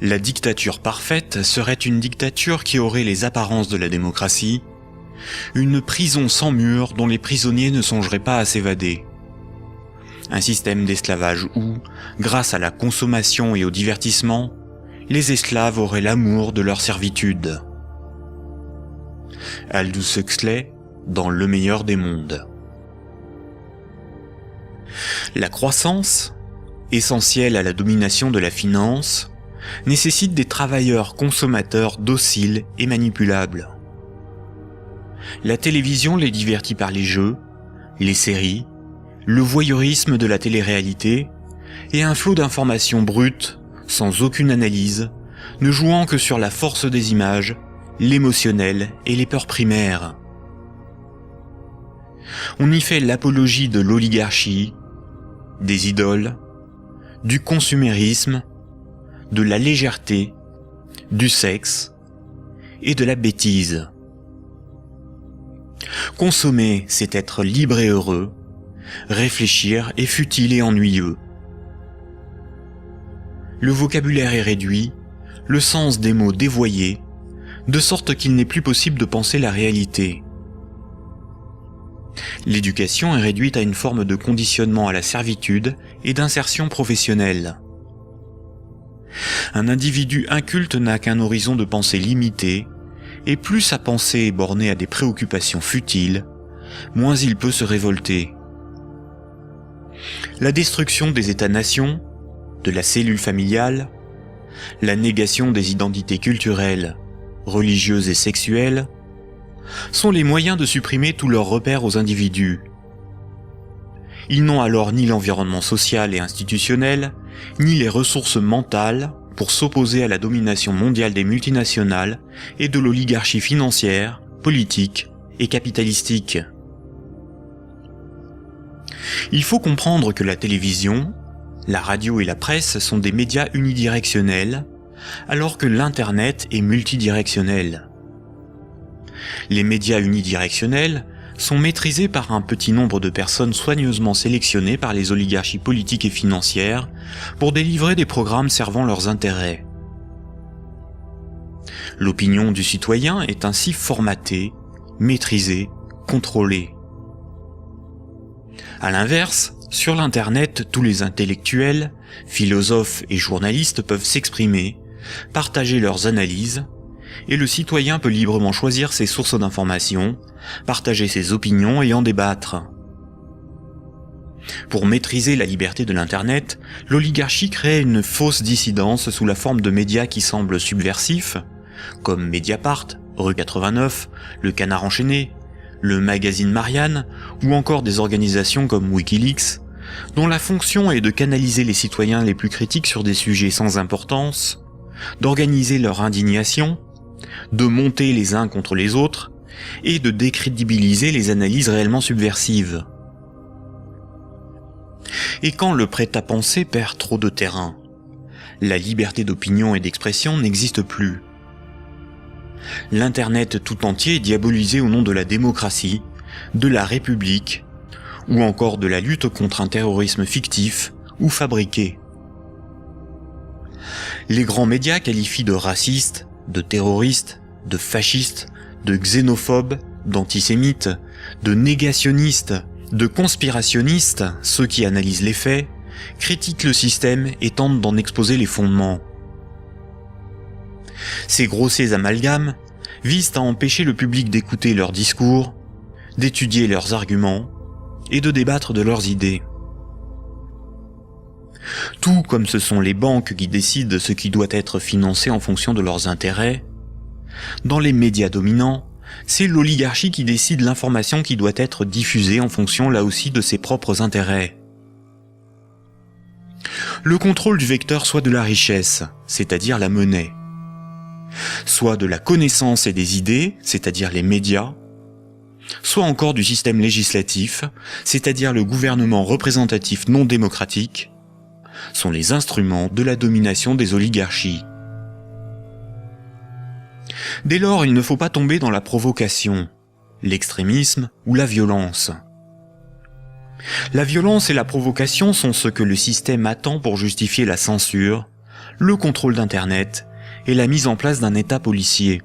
La dictature parfaite serait une dictature qui aurait les apparences de la démocratie, une prison sans murs dont les prisonniers ne songeraient pas à s'évader. Un système d'esclavage où, grâce à la consommation et au divertissement, les esclaves auraient l'amour de leur servitude. Aldous Huxley, dans Le meilleur des mondes. La croissance, essentielle à la domination de la finance, nécessite des travailleurs consommateurs dociles et manipulables. La télévision les divertit par les jeux, les séries, le voyeurisme de la télé-réalité et un flot d'informations brutes, sans aucune analyse, ne jouant que sur la force des images, l'émotionnel et les peurs primaires. On y fait l'apologie de l'oligarchie, des idoles, du consumérisme, de la légèreté, du sexe et de la bêtise. Consommer, c'est être libre et heureux. Réfléchir est futile et ennuyeux. Le vocabulaire est réduit, le sens des mots dévoyé, de sorte qu'il n'est plus possible de penser la réalité. L'éducation est réduite à une forme de conditionnement à la servitude et d'insertion professionnelle. Un individu inculte n'a qu'un horizon de pensée limité, et plus sa pensée est bornée à des préoccupations futiles, moins il peut se révolter. La destruction des États-nations, de la cellule familiale, la négation des identités culturelles, religieuses et sexuelles, sont les moyens de supprimer tous leurs repères aux individus. Ils n'ont alors ni l'environnement social et institutionnel, ni les ressources mentales pour s'opposer à la domination mondiale des multinationales et de l'oligarchie financière, politique et capitalistique. Il faut comprendre que la télévision, la radio et la presse sont des médias unidirectionnels, alors que l'Internet est multidirectionnel. Les médias unidirectionnels sont maîtrisés par un petit nombre de personnes soigneusement sélectionnées par les oligarchies politiques et financières pour délivrer des programmes servant leurs intérêts. L'opinion du citoyen est ainsi formatée, maîtrisée, contrôlée. À l'inverse, sur l'Internet, tous les intellectuels, philosophes et journalistes peuvent s'exprimer, partager leurs analyses, et le citoyen peut librement choisir ses sources d'information, partager ses opinions et en débattre. Pour maîtriser la liberté de l'Internet, l'oligarchie crée une fausse dissidence sous la forme de médias qui semblent subversifs, comme Mediapart, Rue 89, Le Canard enchaîné, le magazine Marianne, ou encore des organisations comme Wikileaks, dont la fonction est de canaliser les citoyens les plus critiques sur des sujets sans importance, d'organiser leur indignation, de monter les uns contre les autres, et de décrédibiliser les analyses réellement subversives. Et quand le prêt-à-penser perd trop de terrain, la liberté d'opinion et d'expression n'existe plus. L'Internet tout entier est diabolisé au nom de la démocratie, de la République, ou encore de la lutte contre un terrorisme fictif ou fabriqué. Les grands médias qualifient de racistes, de terroristes, de fascistes, de xénophobes, d'antisémites, de négationnistes, de conspirationnistes ceux qui analysent les faits, critiquent le système et tentent d'en exposer les fondements. Ces grossiers amalgames visent à empêcher le public d'écouter leurs discours, d'étudier leurs arguments et de débattre de leurs idées. Tout comme ce sont les banques qui décident ce qui doit être financé en fonction de leurs intérêts, dans les médias dominants, c'est l'oligarchie qui décide l'information qui doit être diffusée en fonction là aussi de ses propres intérêts. Le contrôle du vecteur soit de la richesse, c'est-à-dire la monnaie, soit de la connaissance et des idées, c'est-à-dire les médias, soit encore du système législatif, c'est-à-dire le gouvernement représentatif non démocratique, sont les instruments de la domination des oligarchies. Dès lors, il ne faut pas tomber dans la provocation, l'extrémisme ou la violence. La violence et la provocation sont ce que le système attend pour justifier la censure, le contrôle d'Internet et la mise en place d'un État policier.